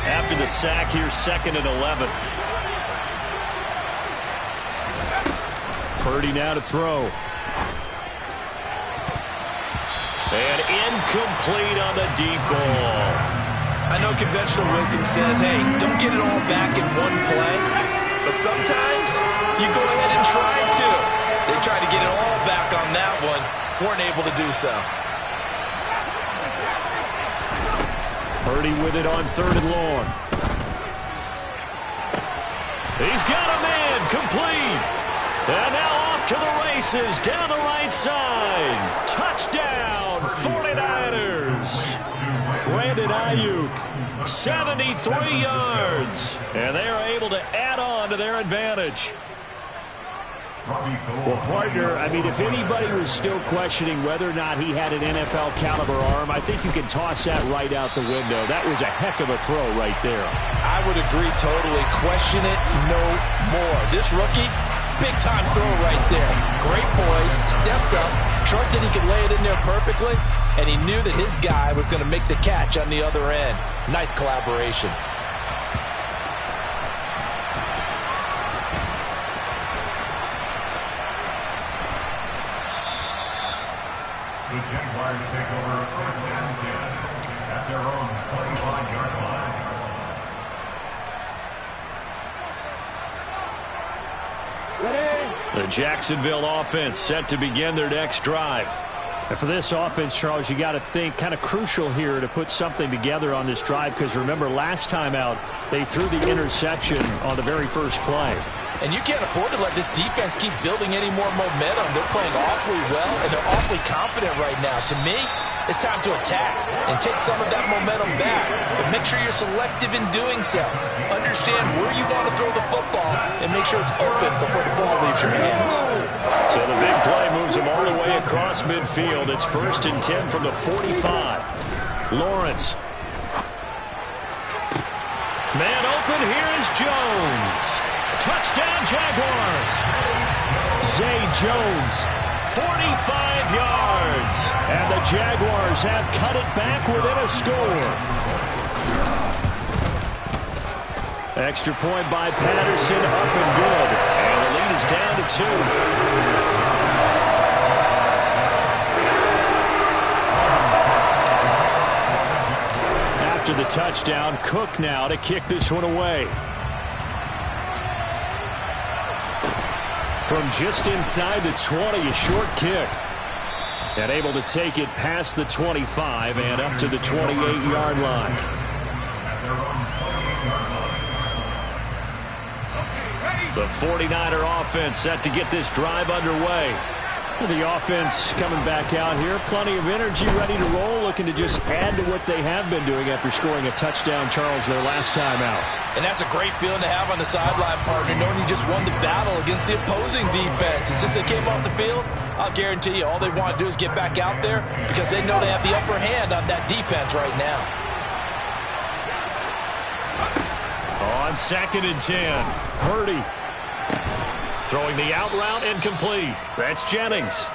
After the sack, here's 2nd and 11. Purdy now to throw. And incomplete on the deep ball. I know conventional wisdom says, hey, don't get it all back in one play. But sometimes you go ahead and try to. They tried to get it all back on that one. Weren't able to do so. Purdy with it on 3rd and long. He's got a man, complete. And now off to the races down the right side. Touchdown, 49ers. Brandon Ayuk, 73 yards. And they are able to add on to their advantage. Well, partner, I mean, if anybody was still questioning whether or not he had an NFL caliber arm, I think you can toss that right out the window. That was a heck of a throw right there. I would agree totally. Question it no more. This rookie, big-time throw right there. Great poise, stepped up, trusted he could lay it in there perfectly, and he knew that his guy was going to make the catch on the other end. Nice collaboration. The Jaguars take over 1st and 10 at their own 25-yard line. The Jacksonville offense set to begin their next drive. And for this offense, Charles, you got to think kind of crucial here to put something together on this drive because remember last time out they threw the interception on the very first play. And you can't afford to let this defense keep building any more momentum. They're playing awfully well, and they're awfully confident right now. To me, it's time to attack and take some of that momentum back. But make sure you're selective in doing so. Understand where you want to throw the football and make sure it's open before the ball leaves your hands. So the big play moves him all the way across midfield. It's 1st and 10 from the 45. Lawrence. Man open, here is Jones. Touchdown, Jaguars. Zay Jones, 45 yards. And the Jaguars have cut it back within a score. Extra point by Patterson, up and good. And the lead is down to 2. After the touchdown, Cook now to kick this one away. From just inside the 20, a short kick. And able to take it past the 25 and up to the 28-yard line. The 49er offense set to get this drive underway. The offense coming back out here. Plenty of energy, ready to roll, looking to just add to what they have been doing after scoring a touchdown, Charles, their last time out. And that's a great feeling to have on the sideline, partner, knowing you just won the battle against the opposing defense. And since they came off the field, I'll guarantee you all they want to do is get back out there because they know they have the upper hand on that defense right now. On 2nd and 10, Purdy. Throwing the out route incomplete. That's Jennings.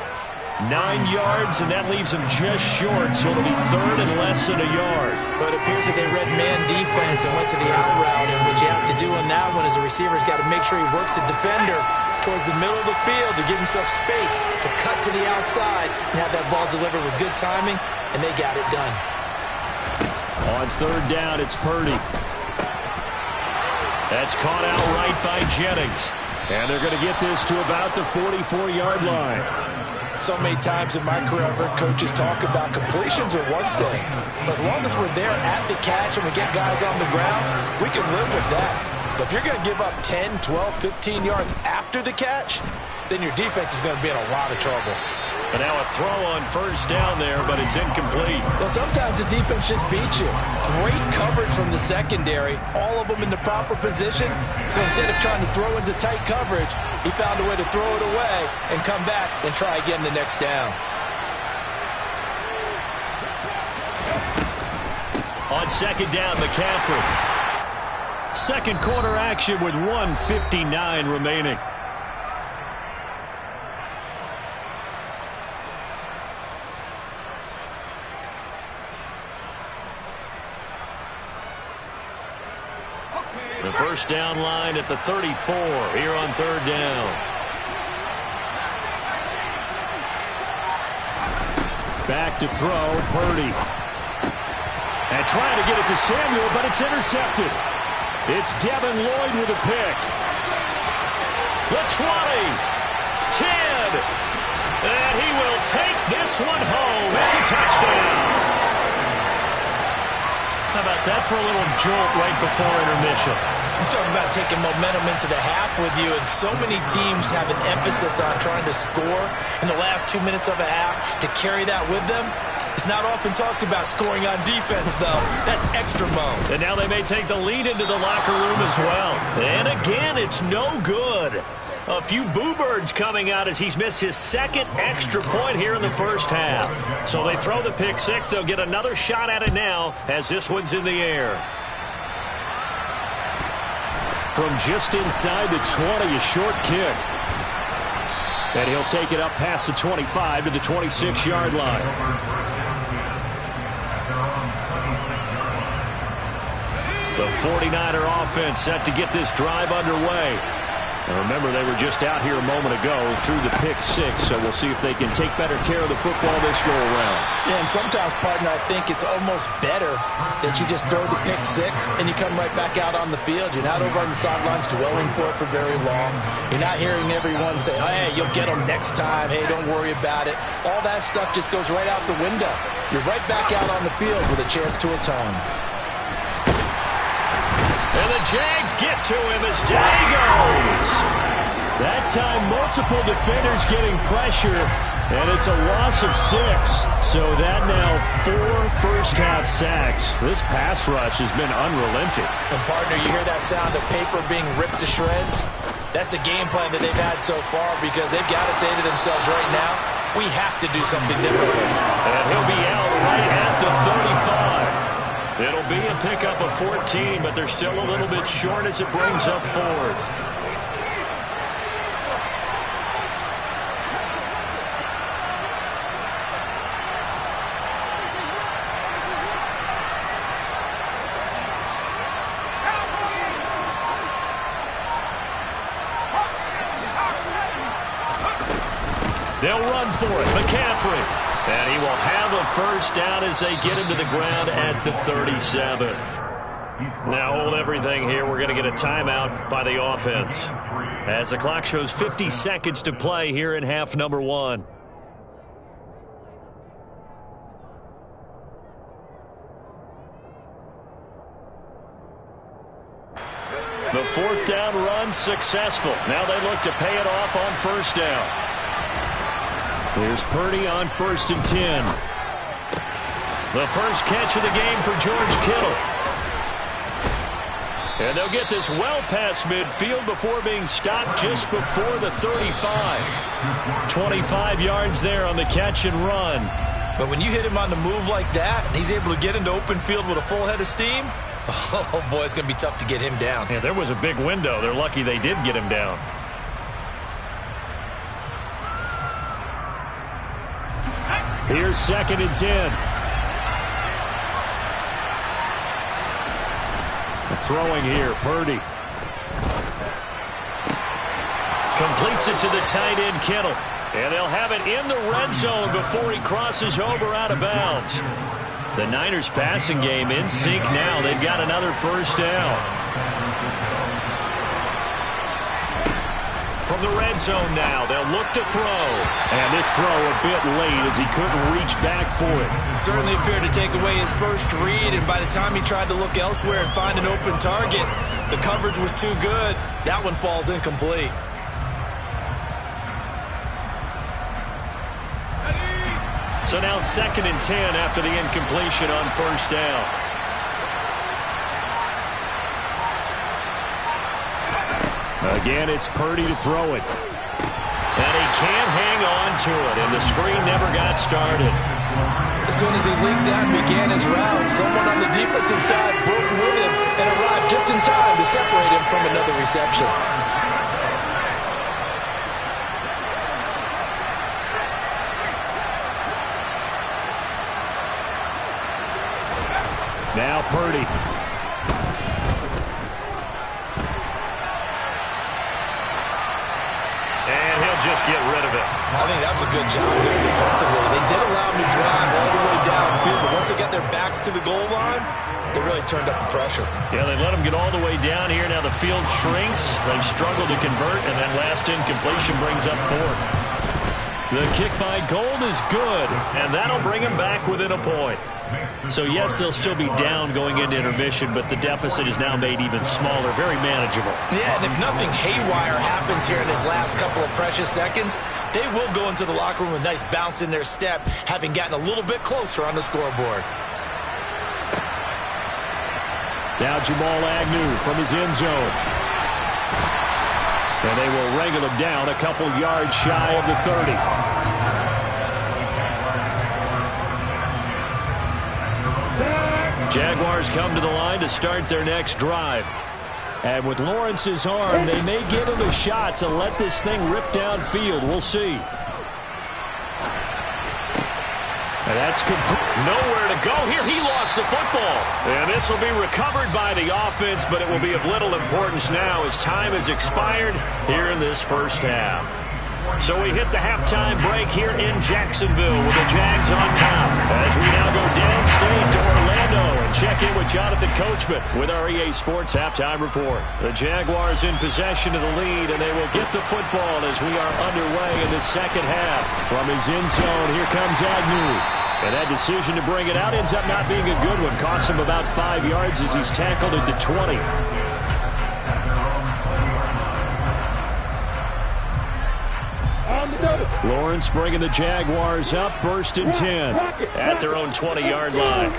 9 yards, and that leaves him just short, so it'll be 3rd and less than a yard. But it appears that they read man defense and went to the out route, and what you have to do on that one is the receiver's got to make sure he works the defender towards the middle of the field to give himself space to cut to the outside and have that ball delivered with good timing, and they got it done. On 3rd down, it's Purdy. That's caught out right by Jennings. And they're going to get this to about the 44-yard line. So many times in my career, I've heard coaches talk about completions are one thing. But as long as we're there at the catch and we get guys on the ground, we can live with that. But if you're going to give up 10, 12, 15 yards after the catch, then your defense is going to be in a lot of trouble. But now a throw on 1st down there, but it's incomplete. Well, sometimes the defense just beats you. Great coverage from the secondary, all of them in the proper position. So instead of trying to throw into tight coverage, he found a way to throw it away and come back and try again the next down. On 2nd down, McCaffrey. Second quarter action with 1:59 remaining. The 1st down line at the 34 here on 3rd down. Back to throw, Purdy. And trying to get it to Samuel, but it's intercepted. It's Devin Lloyd with a pick. The 20, 10, and he will take this one home. It's a touchdown. How about that for a little jolt right before intermission? You're talking about taking momentum into the half with you, and so many teams have an emphasis on trying to score in the last 2 minutes of a half to carry that with them. It's not often talked about scoring on defense, though. That's extra mode. And now they may take the lead into the locker room as well. And again, it's no good. A few boo birds coming out as he's missed his 2nd extra point here in the 1st half. So they throw the pick 6. They'll get another shot at it now as this one's in the air. From just inside the 20, a short kick. And he'll take it up past the 25 to the 26-yard line. The 49er offense set to get this drive underway. And remember, they were just out here a moment ago through the pick 6, so we'll see if they can take better care of the football this go-around. Yeah, and sometimes, partner, I think it's almost better that you just throw the pick 6 and you come right back out on the field. You're not over on the sidelines dwelling for it for very long. You're not hearing everyone say, oh, hey, you'll get them next time. Hey, don't worry about it. All that stuff just goes right out the window. You're right back out on the field with a chance to atone. And the Jags get to him as down he goes. That time, multiple defenders getting pressure. And it's a loss of 6. So that now 4 first-half sacks. This pass rush has been unrelenting. And, partner, you hear that sound of paper being ripped to shreds? That's the game plan that they've had so far because they've got to say to themselves right now, we have to do something differently. And he'll be out right at the 35. It'll be a pickup of 14, but they're still a little bit short as it brings up 4th. They'll run for it. McCaffrey. And he will have a first down as they get him to the ground at the 37. Now hold everything here. We're going to get a timeout by the offense. As the clock shows 50 seconds to play here in half number 1. The 4th down run successful. Now they look to pay it off on first down. Here's Purdy on 1st and 10. The first catch of the game for George Kittle. And they'll get this well past midfield before being stopped just before the 35. 25 yards there on the catch and run. But when you hit him on the move like that, and he's able to get into open field with a full head of steam, oh boy, it's going to be tough to get him down. Yeah, there was a big window. They're lucky they did get him down. Here's 2nd and 10. Throwing here, Purdy. Completes it to the tight end, Kittle. And they'll have it in the red zone before he crosses over out of bounds. The Niners passing game in sync now. They've got another first down. From the red zone now, they'll look to throw. And this throw a bit late as he couldn't reach back for it. Certainly appeared to take away his first read, and by the time he tried to look elsewhere and find an open target, the coverage was too good. That one falls incomplete. So now 2nd and 10 after the incompletion on first down. Again, it's Purdy to throw it. And he can't hang on to it, and the screen never got started. As soon as he leaked out and began his route, someone on the defensive side broke with him and arrived just in time to separate him from another reception. Now Purdy. And he'll just get rid of it. I think that was a good job there defensively. They did allow him to drive all the way downfield, but once they got their backs to the goal line, they really turned up the pressure. Yeah, they let him get all the way down here. Now the field shrinks. They've struggled to convert, and that last incompletion brings up 4th. The kick by Gold is good, and that'll bring him back within a point. So, yes, they'll still be down going into intermission, but the deficit is now made even smaller, very manageable. Yeah, and if nothing haywire happens here in his last couple of precious seconds, they will go into the locker room with a nice bounce in their step, having gotten a little bit closer on the scoreboard. Now Jamal Agnew from his end zone. And they will wrangle him down a couple yards shy of the 30. Jaguars come to the line to start their next drive. And with Lawrence's arm, they may give him a shot to let this thing rip downfield. We'll see. And that's nowhere to go here. He lost the football. And this will be recovered by the offense, but it will be of little importance now as time has expired here in this first half. So we hit the halftime break here in Jacksonville with the Jags on top. As we now go downstate to Orlando and check in with Jonathan Coachman with our EA Sports Halftime Report. The Jaguars in possession of the lead, and they will get the football as we are underway in the second half. From his end zone, here comes Agnew. And that decision to bring it out ends up not being a good one. Costs him about 5 yards as he's tackled at the 20. On Lawrence bringing the Jaguars up 1st and 10 at their own 20-yard line.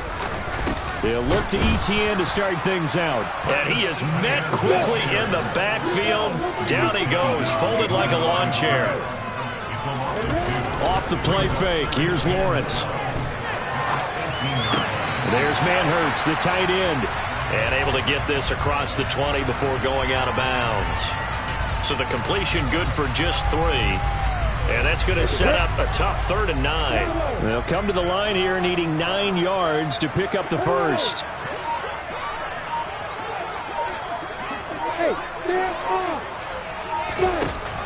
They'll look to ETN to start things out. And he is met quickly in the backfield. Down he goes, folded like a lawn chair. Off the play fake, here's Lawrence. There's Manhertz, the tight end. And able to get this across the 20 before going out of bounds. So the completion good for just 3. And that's going to set up a tough 3rd and 9. They'll come to the line here needing 9 yards to pick up the first.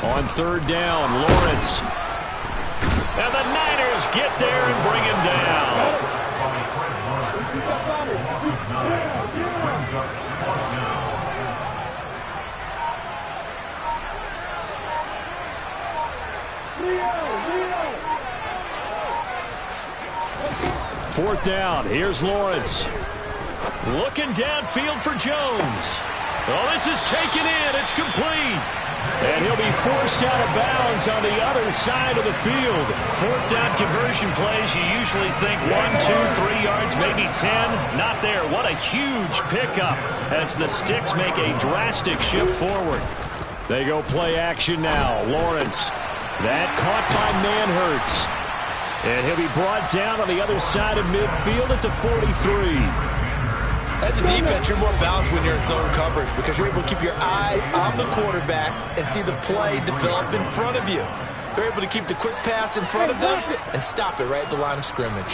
On 3rd down, Lawrence. And the Niners get there and bring him down. Fourth down, here's Lawrence. Looking downfield for Jones. Oh, this is taken in, it's complete. And he'll be forced out of bounds on the other side of the field. 4th down conversion plays, you usually think 1, 2, 3 yards, maybe 10. Not there. What a huge pickup as the Sticks make a drastic shift forward. They go play action now. Lawrence. That caught by Manhertz. And he'll be brought down on the other side of midfield at the 43. As a defense, you're more balanced when you're in zone coverage because you're able to keep your eyes on the quarterback and see the play develop in front of you. They're able to keep the quick pass in front of them and stop it right at the line of scrimmage.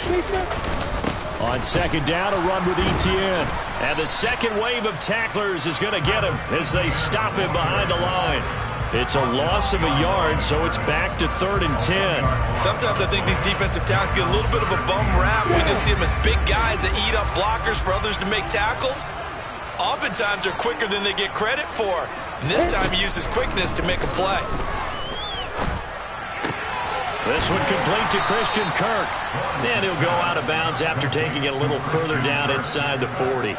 On 2nd down, a run with ETN. And the second wave of tacklers is going to get him as they stop him behind the line. It's a loss of a yard, so it's back to 3rd and 10. Sometimes I think these defensive tackles get a little bit of a bum rap. We just see them as big guys that eat up blockers for others to make tackles. Oftentimes they're quicker than they get credit for. And this time he uses quickness to make a play. This one complete to Christian Kirk. And he'll go out of bounds after taking it a little further down inside the 40.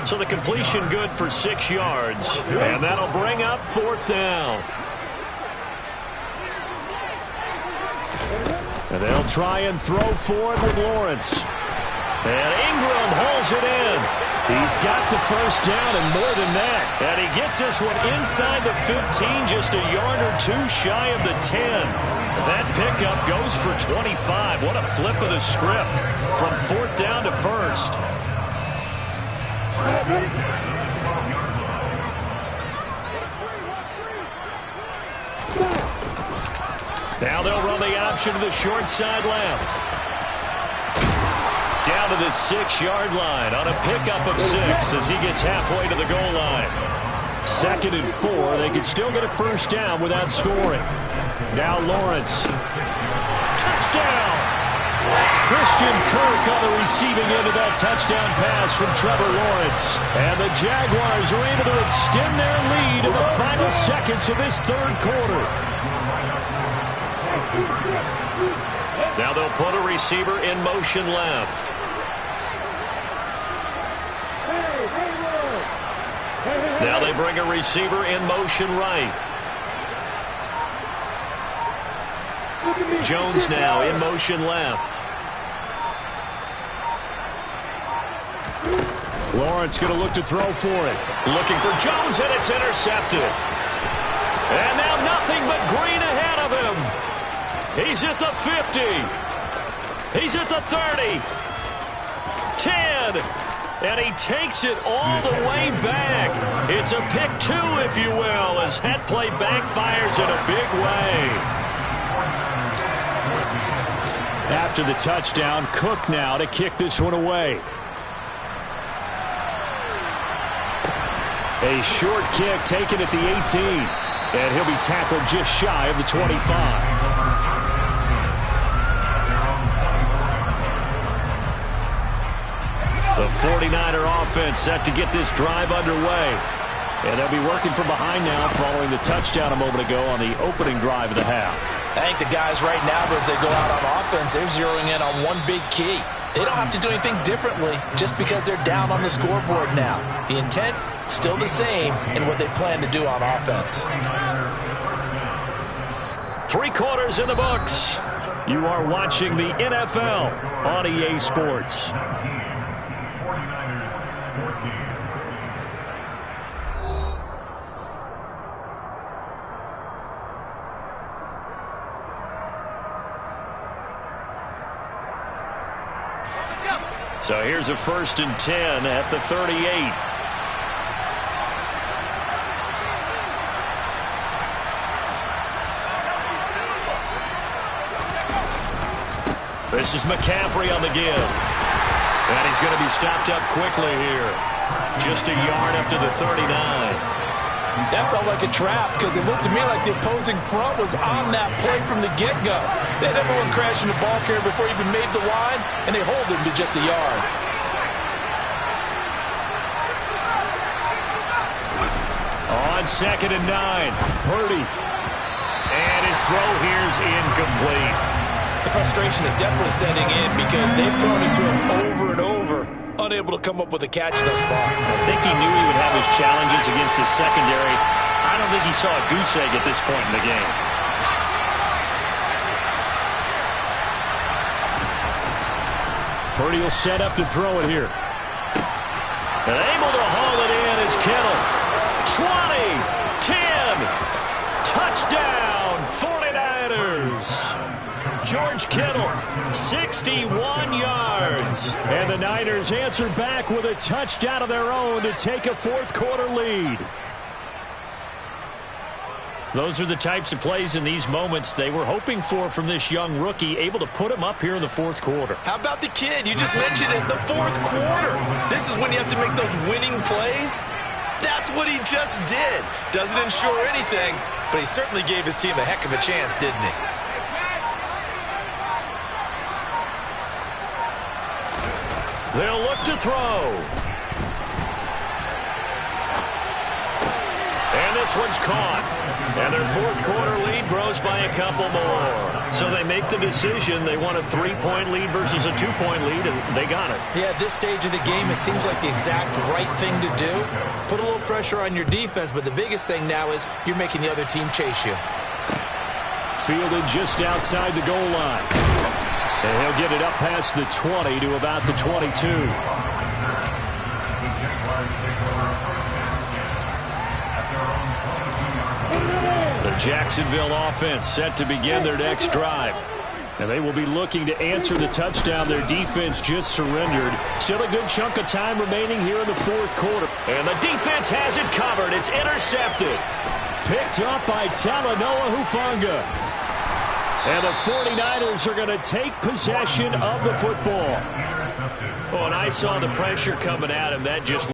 So the completion good for 6 yards. And that'll bring up 4th down. And they'll try and throw for it with Lawrence. And Ingram holds it in. He's got the first down and more than that. And he gets this one inside the 15, just a yard or 2 shy of the 10. That pickup goes for 25. What a flip of the script from 4th down to 1st. Now they'll run the option to the short side left. Down to the 6-yard line on a pickup of 6 as he gets halfway to the goal line. 2nd and 4. They can still get a first down without scoring. Now Lawrence. Touchdown! Christian Kirk on the receiving end of that touchdown pass from Trevor Lawrence. And the Jaguars are able to extend their lead in the final seconds of this 3rd quarter. Now they'll put a receiver in motion left. Now they bring a receiver in motion right. Jones now in motion left. Lawrence going to look to throw for it. Looking for Jones, and it's intercepted. And now nothing but green ahead of him. He's at the 50. He's at the 30. 10. And he takes it all the way back. It's a pick 2, if you will, as that play backfires in a big way. After the touchdown, Cook now to kick this one away. A short kick taken at the 18. And he'll be tackled just shy of the 25. The 49er offense set to get this drive underway. And they'll be working from behind now following the touchdown a moment ago on the opening drive of the half. I think the guys right now, as they go out on offense, they're zeroing in on one big key. They don't have to do anything differently just because they're down on the scoreboard now. The intent, still the same in what they plan to do on offense. 3 quarters in the books. You are watching the NFL on EA Sports. 49ers 14. So here's a 1st and 10 at the 38. This is McCaffrey on the give. And he's going to be stopped up quickly here. Just a yard up to the 39. That felt like a trap because it looked to me like the opposing front was on that play from the get-go. They had everyone crashing the ball carrier before he even made the line, and they hold him to just a yard. On 2nd and 9, Purdy. And his throw here's incomplete. The frustration is definitely setting in because they've thrown it to him over and over, unable to come up with a catch thus far. I think he knew he would have his challenges against his secondary. I don't think he saw a goose egg at this point in the game. Purdy will set up to throw it here. And able to haul it in is Kittle. 20, 10, touchdown, 49ers. George Kittle, 61 yards. And the Niners answer back with a touchdown of their own to take a 4th quarter lead. Those are the types of plays in these moments they were hoping for from this young rookie, able to put him up here in the 4th quarter. How about the kid? You just mentioned it, the 4th quarter. This is when you have to make those winning plays. That's what he just did. Doesn't ensure anything, but he certainly gave his team a heck of a chance, didn't he? They'll look to throw. And this one's caught. And their 4th quarter lead grows by a couple more. So they make the decision. They want a 3-point lead versus a 2-point lead, and they got it. Yeah, at this stage of the game, it seems like the exact right thing to do. Put a little pressure on your defense, but the biggest thing now is you're making the other team chase you. Fielded just outside the goal line. And he'll get it up past the 20 to about the 22. The Jacksonville offense set to begin their next drive. And they will be looking to answer the touchdown their defense just surrendered. Still a good chunk of time remaining here in the 4th quarter. And the defense has it covered. It's intercepted. Picked up by Talanoa Hufanga. And the 49ers are going to take possession of the football. Oh, and I saw the pressure coming at him. That just